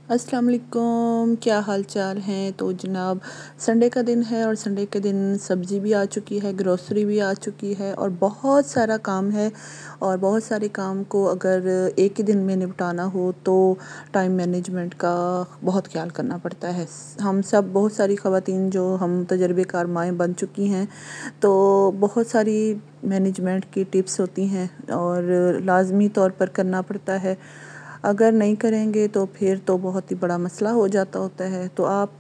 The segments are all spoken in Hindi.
अस्सलाम वालेकुम, क्या हाल चाल हैं। तो जनाब संडे का दिन है और संडे के दिन सब्ज़ी भी आ चुकी है, ग्रोसरी भी आ चुकी है और बहुत सारा काम है। और बहुत सारे काम को अगर एक ही दिन में निपटाना हो तो टाइम मैनेजमेंट का बहुत ख्याल करना पड़ता है। हम सब बहुत सारी ख़वातीन जो हम तजर्बेकार माएँ बन चुकी हैं, तो बहुत सारी मैनेजमेंट की टिप्स होती हैं और लाज़मी तौर पर करना पड़ता है। अगर नहीं करेंगे तो फिर तो बहुत ही बड़ा मसला हो जाता होता है। तो आप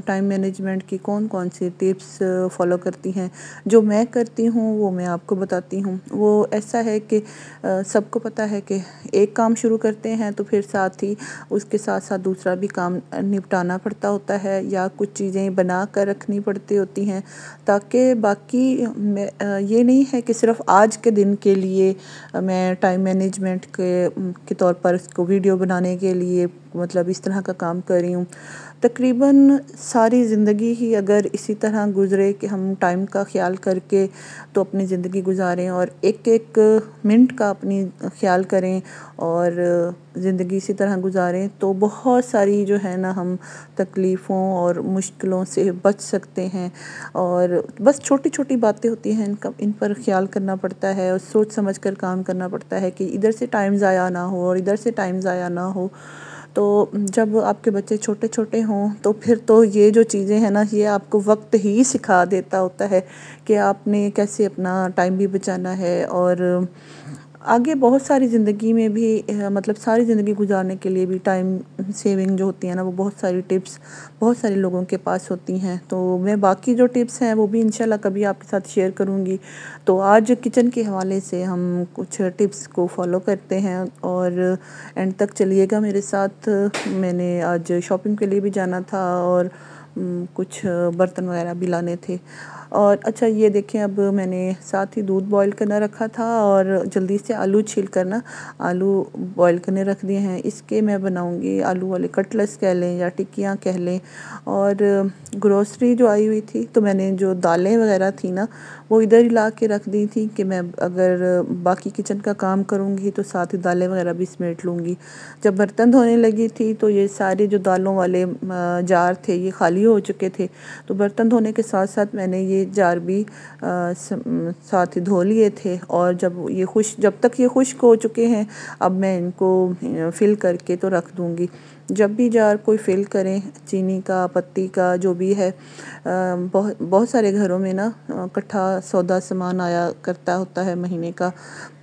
टाइम मैनेजमेंट की कौन कौन सी टिप्स फॉलो करती हैं? जो मैं करती हूँ वो मैं आपको बताती हूँ। वो ऐसा है कि सबको पता है कि एक काम शुरू करते हैं तो फिर साथ ही उसके साथ साथ दूसरा भी काम निपटाना पड़ता होता है या कुछ चीज़ें बना कर रखनी पड़ती होती हैं, ताकि बाकी ये नहीं है कि सिर्फ़ आज के दिन के लिए मैं टाइम मैनेजमेंट के तौर पर इसको वीडियो बनाने के लिए मतलब इस तरह का काम कर रही हूँ। तकरीबन सारी ज़िंदगी ही अगर इसी तरह गुज़रे कि हम टाइम का ख़्याल करके तो अपनी ज़िंदगी गुजारें और एक एक मिनट का अपनी ख़्याल करें और ज़िंदगी इसी तरह गुजारें, तो बहुत सारी जो है ना हम तकलीफ़ों और मुश्किलों से बच सकते हैं। और बस छोटी छोटी बातें होती हैं, इन पर ख़्याल करना पड़ता है और सोच समझ कर काम करना पड़ता है कि इधर से टाइम ज़ाया ना हो और इधर से टाइम ज़ाया ना हो। तो जब आपके बच्चे छोटे छोटे हों तो फिर तो ये जो चीज़ें हैं ना, ये आपको वक्त ही सिखा देता होता है कि आपने कैसे अपना टाइम भी बचाना है। और आगे बहुत सारी ज़िंदगी में भी मतलब सारी ज़िंदगी गुजारने के लिए भी टाइम सेविंग जो होती है ना, वो बहुत सारी टिप्स बहुत सारे लोगों के पास होती हैं। तो मैं बाकी जो टिप्स हैं वो भी इंशाल्लाह कभी आपके साथ शेयर करूँगी। तो आज किचन के हवाले से हम कुछ टिप्स को फॉलो करते हैं और एंड तक चलिएगा मेरे साथ। मैंने आज शॉपिंग के लिए भी जाना था और कुछ बर्तन वगैरह भी लाने थे। और अच्छा ये देखें, अब मैंने साथ ही दूध बॉईल करना रखा था और जल्दी से आलू छील कर ना आलू बॉईल करने रख दिए हैं। इसके मैं बनाऊंगी आलू वाले कटलेट्स कह लें या टिक्कियाँ कह लें। और ग्रोसरी जो आई हुई थी तो मैंने जो दालें वगैरह थी ना, वो इधर ही ला के रख दी थी कि मैं अगर बाकी किचन का काम करूँगी तो साथ ही दालें वगैरह भी समेट लूँगी। जब बर्तन धोने लगी थी तो ये सारे जो दालों वाले जार थे ये खाली हो चुके थे। तो बर्तन धोने के साथ साथ मैंने ये जार भी साथ ही धो लिए थे। और जब तक ये खुश्क हो चुके हैं, अब मैं इनको फिल करके तो रख दूँगी। जब भी जार कोई फिल करें चीनी का, पत्ती का, जो भी है, बहुत बहुत सारे घरों में ना इकट्ठा सौदा सामान आया करता होता है महीने का।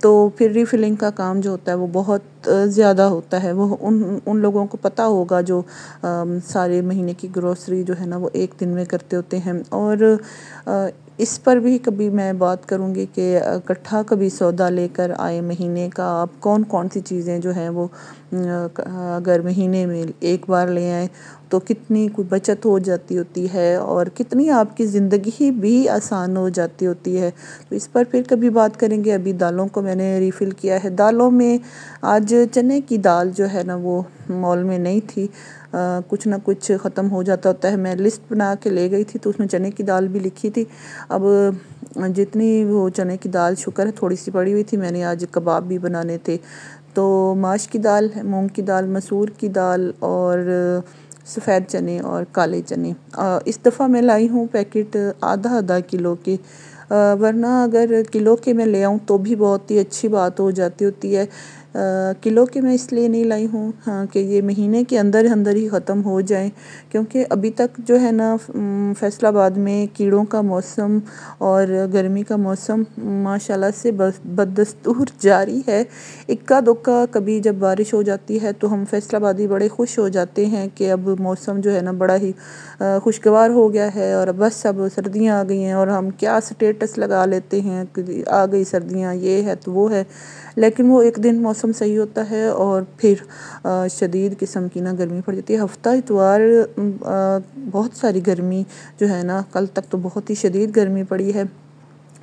तो फिर रीफिलिंग का काम जो होता है वो बहुत ज़्यादा होता है। वो उन उन लोगों को पता होगा जो सारे महीने की ग्रोसरी जो है ना वो एक दिन में करते होते हैं। और इस पर भी कभी मैं बात करूँगी कि इकट्ठा कभी सौदा लेकर आए महीने का, आप कौन कौन सी चीज़ें जो हैं वो अगर महीने में एक बार ले आए तो कितनी कोई बचत हो जाती होती है और कितनी आपकी ज़िंदगी भी आसान हो जाती होती है। तो इस पर फिर कभी बात करेंगे। अभी दालों को मैंने रिफ़िल किया है। दालों में आज चने की दाल जो है ना वो मॉल में नहीं थी। कुछ ना कुछ ख़त्म हो जाता होता है। मैं लिस्ट बना के ले गई थी तो उसमें चने की दाल भी लिखी थी। अब जितनी वो चने की दाल शुक्र है थोड़ी सी पड़ी हुई थी। मैंने आज कबाब भी बनाने थे। तो माश की दाल, मूंग की दाल, मसूर की दाल और सफ़ेद चने और काले चने इस दफ़ा मैं लाई हूँ पैकेट आधा आधा किलो के। वरना अगर किलो के मैं ले आऊँ तो भी बहुत ही अच्छी बात हो जाती होती है। किलो के मैं इसलिए नहीं लाई हूँ हाँ कि ये महीने के अंदर अंदर ही ख़त्म हो जाए, क्योंकि अभी तक जो है ना फैसलाबाद में कीड़ों का मौसम और गर्मी का मौसम माशाल्लाह से बदस्तूर जारी है। इक्का दुक्का कभी जब बारिश हो जाती है तो हम फैसलाबादी बड़े खुश हो जाते हैं कि अब मौसम जो है ना बड़ा ही खुशगवार हो गया है और बस अब सर्दियाँ आ गई हैं और हम क्या स्टेटस लगा लेते हैं कि आ गई सर्दियाँ, ये है तो वो है। लेकिन वो एक दिन मौसम सही होता है और फिर शदीद किस्म की ना गर्मी पड़ जाती है। हफ्ता इतवार बहुत सारी गर्मी जो है ना, कल तक तो बहुत ही शदीद गर्मी पड़ी है।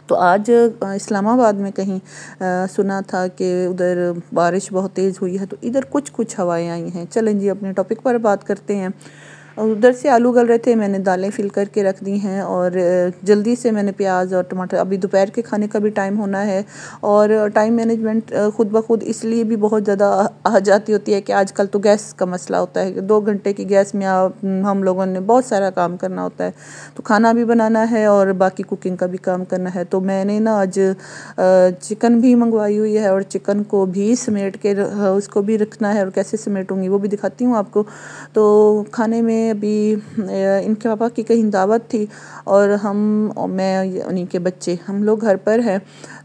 तो आज इस्लामाबाद में कहीं सुना था कि उधर बारिश बहुत तेज़ हुई है, तो इधर कुछ कुछ हवाएं आई हैं। चलें जी अपने टॉपिक पर बात करते हैं। उधर से आलू गल रहे थे, मैंने दालें फिल करके रख दी हैं और जल्दी से मैंने प्याज और टमाटर, अभी दोपहर के खाने का भी टाइम होना है और टाइम मैनेजमेंट खुद ब खुद इसलिए भी बहुत ज़्यादा आ जाती होती है कि आजकल तो गैस का मसला होता है कि 2 घंटे की गैस में हम लोगों ने बहुत सारा काम करना होता है, तो खाना भी बनाना है और बाकी कुकिंग का भी काम करना है। तो मैंने ना आज चिकन भी मंगवाई हुई है और चिकन को भी समेट के उसको भी रखना है और कैसे समेटूंगी वो भी दिखाती हूँ आपको। तो खाने में अभी इनके पापा की कहीं दावत थी और मैं उन्हीं के बच्चे हम लोग घर पर हैं,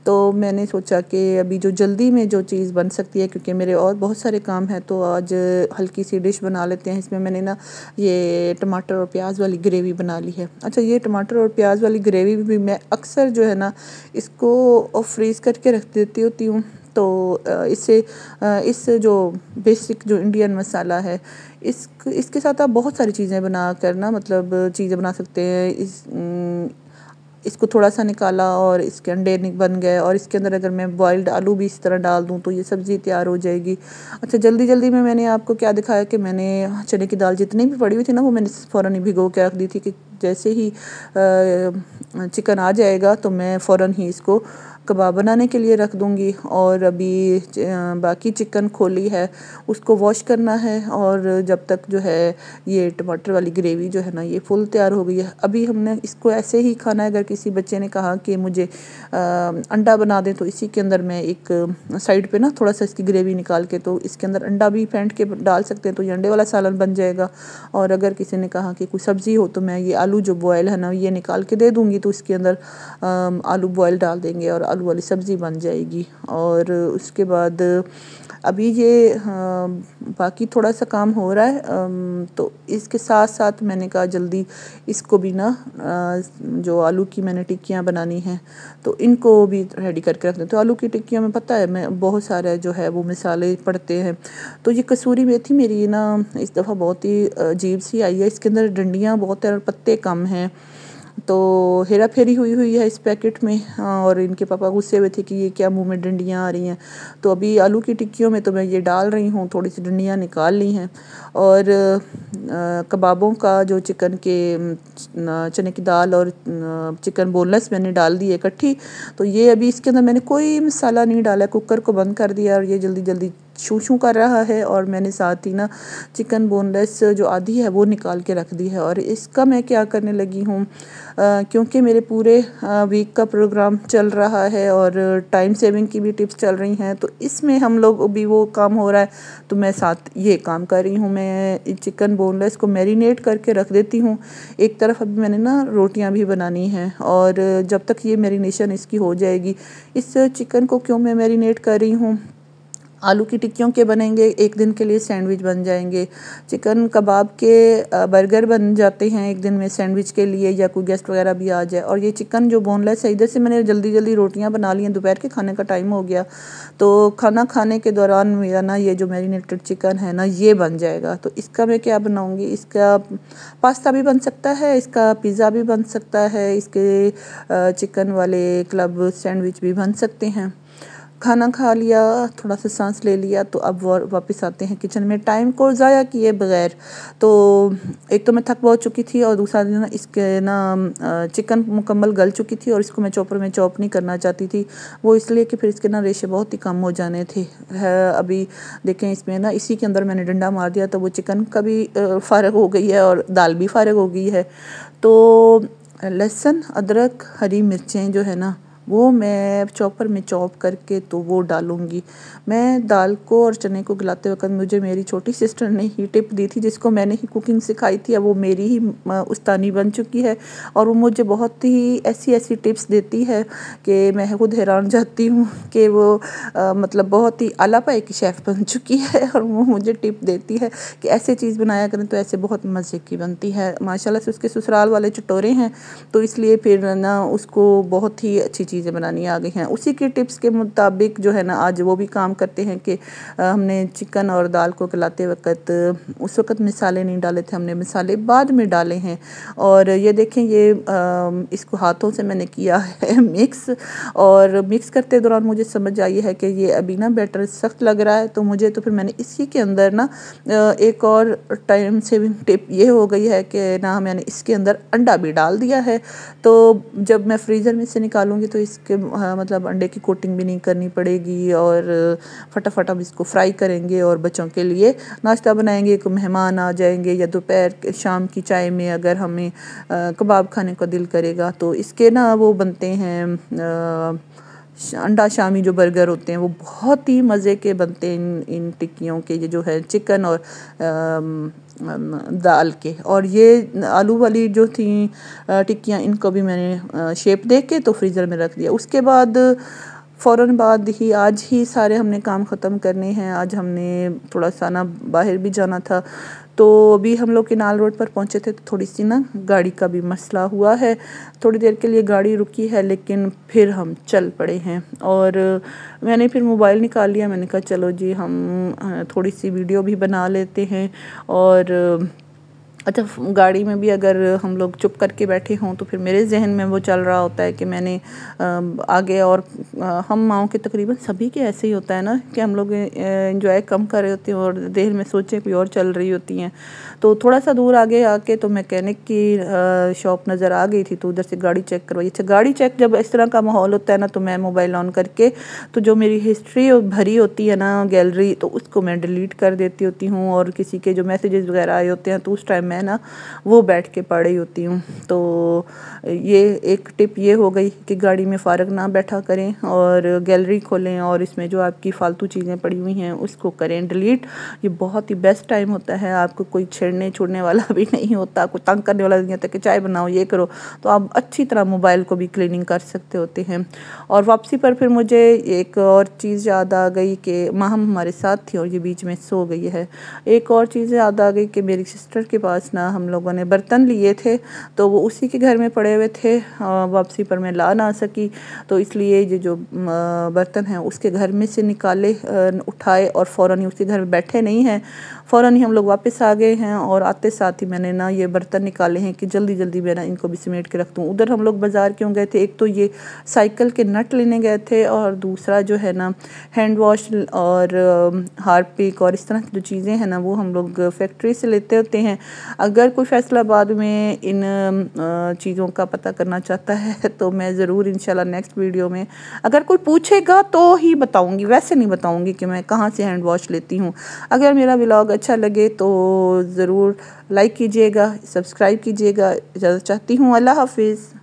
तो मैंने सोचा कि अभी जो जल्दी में जो चीज़ बन सकती है, क्योंकि मेरे और बहुत सारे काम हैं, तो आज हल्की सी डिश बना लेते हैं। इसमें मैंने ना ये टमाटर और प्याज वाली ग्रेवी बना ली है। अच्छा, ये टमाटर और प्याज वाली ग्रेवी भी मैं अक्सर जो है ना इसको फ्रीज़ करके रख देती होती हूँ, तो इस जो बेसिक जो इंडियन मसाला है इसके साथ आप बहुत सारी चीज़ें बना कर ना मतलब चीज़ें बना सकते हैं। इसको थोड़ा सा निकाला और इसके अंडे बन गए और इसके अंदर अगर मैं बॉइल्ड आलू भी इस तरह डाल दूँ तो ये सब्ज़ी तैयार हो जाएगी। अच्छा, जल्दी जल्दी में मैंने आपको क्या दिखाया कि मैंने चने की दाल जितनी भी पड़ी हुई थी ना वो मैंने फ़ौरन ही भिगो के रख दी थी कि जैसे ही चिकन आ जाएगा तो मैं फ़ौरन ही इसको कबाब बनाने के लिए रख दूँगी। और अभी बाकी चिकन खोली है उसको वॉश करना है और जब तक जो है ये टमाटर वाली ग्रेवी जो है ना ये फुल तैयार हो गई है। अभी हमने इसको ऐसे ही खाना है। अगर किसी बच्चे ने कहा कि मुझे अंडा बना दें तो इसी के अंदर मैं एक साइड पे ना थोड़ा सा इसकी ग्रेवी निकाल के तो इसके अंदर अंडा भी फेंट के डाल सकते हैं, तो ये अंडे वाला सालन बन जाएगा। और अगर किसी ने कहा कि कोई सब्ज़ी हो तो मैं ये आलू जो बॉयल है ना ये निकाल के दे दूँगी, तो इसके अंदर आलू बॉयल डाल देंगे और आलू वाली सब्ज़ी बन जाएगी। और उसके बाद अभी ये बाकी थोड़ा सा काम हो रहा है, तो इसके साथ साथ मैंने कहा जल्दी इसको भी ना जो आलू की मैंने टिक्कियाँ बनानी हैं तो इनको भी रेडी करके रख दें। तो आलू की टिक्कियों में पता है मैं बहुत सारे जो है वो मसाले पड़ते हैं। तो ये कसूरी मेथी मेरी ना इस दफ़ा बहुत ही अजीब सी आई है, इसके अंदर डंडियाँ बहुत है और पत्ते कम हैं, तो हेरा फेरी हुई है इस पैकेट में। और इनके पापा गुस्से हुए थे कि ये क्या मुंह में डंडियाँ आ रही हैं। तो अभी आलू की टिक्कियों में तो मैं ये डाल रही हूँ, थोड़ी सी डंडियाँ निकाल ली हैं। और कबाबों का जो चिकन के चने की दाल और चिकन बोनलेस मैंने डाल दी है इकट्ठी। तो ये अभी इसके अंदर मैंने कोई मसाला नहीं डाला, कुकर को बंद कर दिया और ये जल्दी जल्दी शू कर रहा है। और मैंने साथ ही ना चिकन बोनलेस जो आधी है वो निकाल के रख दी है। और इसका मैं क्या करने लगी हूँ, क्योंकि मेरे पूरे वीक का प्रोग्राम चल रहा है और टाइम सेविंग की भी टिप्स चल रही हैं, तो इसमें हम लोग अभी वो काम हो रहा है तो मैं साथ ये काम कर रही हूँ। मैं चिकन बोनलेस को मैरिनेट करके रख देती हूँ। एक तरफ अभी मैंने ना रोटियाँ भी बनानी हैं और जब तक ये मैरिनेशन इसकी हो जाएगी, इस चिकन को क्यों मैं मैरिनेट कर रही हूँ, आलू की टिक्कियों के बनेंगे, एक दिन के लिए सैंडविच बन जाएंगे, चिकन कबाब के बर्गर बन जाते हैं एक दिन में सैंडविच के लिए, या कोई गेस्ट वगैरह भी आ जाए। और ये चिकन जो बोनलेस है, इधर से मैंने जल्दी जल्दी रोटियां बना ली हैं, दोपहर के खाने का टाइम हो गया, तो खाना खाने के दौरान मेरा ना ये जो मैरिनेटेड चिकन है ना ये बन जाएगा। तो इसका मैं क्या बनाऊँगी, इसका पास्ता भी बन सकता है, इसका पिज़्ज़ा भी बन सकता है, इसके चिकन वाले क्लब सैंडविच भी बन सकते हैं। खाना खा लिया, थोड़ा सा सांस ले लिया, तो अब वापस आते हैं किचन में टाइम को ज़ाया किए बगैर। तो एक तो मैं थक बहुत चुकी थी और दूसरा दिन ना इसके ना चिकन मुकम्मल गल चुकी थी और इसको मैं चॉपर में चॉप नहीं करना चाहती थी, वो इसलिए कि फिर इसके ना रेशे बहुत ही कम हो जाने थे। अभी देखें इसमें ना इसी के अंदर मैंने डंडा मार दिया तो वो चिकन का भी फ़ारग हो गई है और दाल भी फ़ारग हो गई है। तो लहसुन, अदरक, हरी मिर्चें जो है ना वो मैं चॉपर में चॉप करके तो वो डालूँगी। मैं दाल को और चने को गलाते वक्त मुझे मेरी छोटी सिस्टर ने ही टिप दी थी, जिसको मैंने ही कुकिंग सिखाई थी। अब वो मेरी ही उस्तानी बन चुकी है और वो मुझे बहुत ही ऐसी ऐसी टिप्स देती है कि मैं खुद हैरान जाती हूँ कि वो मतलब बहुत ही आला पाए की शेफ़ बन चुकी है और वो मुझे टिप देती है कि ऐसे चीज़ बनाया करें तो ऐसे बहुत मज़े की बनती है। माशाल्लाह से उसके ससुराल वाले चटोरे हैं, तो इसलिए फिर ना उसको बहुत ही अच्छी चीज़ चीज़ें बनानी आ गई हैं। उसी की टिप्स के मुताबिक जो है ना आज वो भी काम करते हैं कि हमने चिकन और दाल को गलाते वक्त उस वक्त मसाले नहीं डाले थे, हमने मसाले बाद में डाले हैं। और ये देखें, ये इसको हाथों से मैंने किया है मिक्स, और मिक्स करते दौरान मुझे समझ आई है कि ये अभी ना बैटर सख्त लग रहा है। तो मुझे तो फिर मैंने इसी के अंदर ना एक और टाइम सेविंग टिप ये हो गई है कि ना मैंने इसके अंदर अंडा भी डाल दिया है। तो जब मैं फ्रीज़र में से निकालूंगी तो इसके मतलब अंडे की कोटिंग भी नहीं करनी पड़ेगी, और फटाफट हम इसको फ्राई करेंगे और बच्चों के लिए नाश्ता बनाएंगे। कोई मेहमान आ जाएंगे या दोपहर शाम की चाय में अगर हमें कबाब खाने का दिल करेगा तो इसके ना वो बनते हैं अंडा शामी जो बर्गर होते हैं, वो बहुत ही मज़े के बनते हैं इन टिक्कियों के, ये जो है चिकन और दाल के। और ये आलू वाली जो थी टिक्कियाँ, इनको भी मैंने शेप दे के तो फ्रीज़र में रख दिया। उसके बाद फ़ौरन बाद ही आज ही सारे हमने काम ख़त्म करने हैं। आज हमने थोड़ा सा ना बाहर भी जाना था, तो अभी हम लोग किनाल रोड पर पहुंचे थे तो थोड़ी सी ना गाड़ी का भी मसला हुआ है। थोड़ी देर के लिए गाड़ी रुकी है, लेकिन फिर हम चल पड़े हैं। और मैंने फिर मोबाइल निकाल लिया, मैंने कहा चलो जी हम थोड़ी सी वीडियो भी बना लेते हैं। और अच्छा, गाड़ी में भी अगर हम लोग चुप करके बैठे हों तो फिर मेरे जहन में वो चल रहा होता है कि मैंने आगे, और हम माओं के तकरीबन सभी के ऐसे ही होता है ना कि हम लोग एंजॉय कम कर रहे होते हैं और देर में सोचें कोई और चल रही होती हैं। तो थोड़ा सा दूर आगे आके तो मैकेनिक की शॉप नज़र आ गई थी, तो उधर से गाड़ी चेक करवाई। अच्छा, गाड़ी चेक जब इस तरह का माहौल होता है ना तो मैं मोबाइल ऑन करके तो जो मेरी हिस्ट्री भरी होती है ना गैलरी, तो उसको मैं डिलीट कर देती होती हूँ। और किसी के जो मैसेजेस वगैरह आए होते हैं तो उस टाइम मैं ना वो बैठ के पढ़ रही होती हूँ। तो ये एक टिप ये हो गई कि गाड़ी में फ़ारग ना बैठा करें और गैलरी खोलें और इसमें जो आपकी फ़ालतू चीज़ें पड़ी हुई हैं उसको करें डिलीट। ये बहुत ही बेस्ट टाइम होता है, आपको कोई छेड़ने छोड़ने वाला भी नहीं होता, कोई तंग करने वाला नहीं होता कि चाय बनाओ ये करो, तो आप अच्छी तरह मोबाइल को भी क्लीनिंग कर सकते होते हैं। और वापसी पर फिर मुझे एक और चीज़ याद आ गई कि माहम हमारे साथ थी और ये बीच में सो गई है। एक और चीज़ याद आ गई कि मेरी सिस्टर के पास ना हम लोगों ने बर्तन लिए थे, तो वो उसी के घर में पड़े हुए थे, वापसी पर मैं ला ना सकी, तो इसलिए ये जो बर्तन हैं उसके घर में से निकाले, उठाए और फ़ौरन ही उसके घर में बैठे नहीं हैं, फ़ौरन ही हम लोग वापस आ गए हैं। और आते साथ ही मैंने ना ये बर्तन निकाले हैं कि जल्दी जल्दी मैं ना इनको भी समेट के रख दूँ। उधर हम लोग बाज़ार क्यों गए थे, एक तो ये साइकिल के नट लेने गए थे, और दूसरा जो है ना हैंड वॉश और हार्पिक और इस तरह की जो चीज़ें हैं ना वो हम लोग फैक्ट्री से लेते होते हैं। अगर कोई फैसलाबाद में इन चीज़ों का पता करना चाहता है तो मैं ज़रूर इंशाल्लाह नेक्स्ट वीडियो में, अगर कोई पूछेगा तो ही बताऊंगी, वैसे नहीं बताऊंगी कि मैं कहाँ से हैंड वॉश लेती हूँ। अगर मेरा व्लॉग अच्छा लगे तो ज़रूर लाइक कीजिएगा, सब्सक्राइब कीजिएगा। इजाज़त चाहती हूँ, अल्लाह हाफिज़।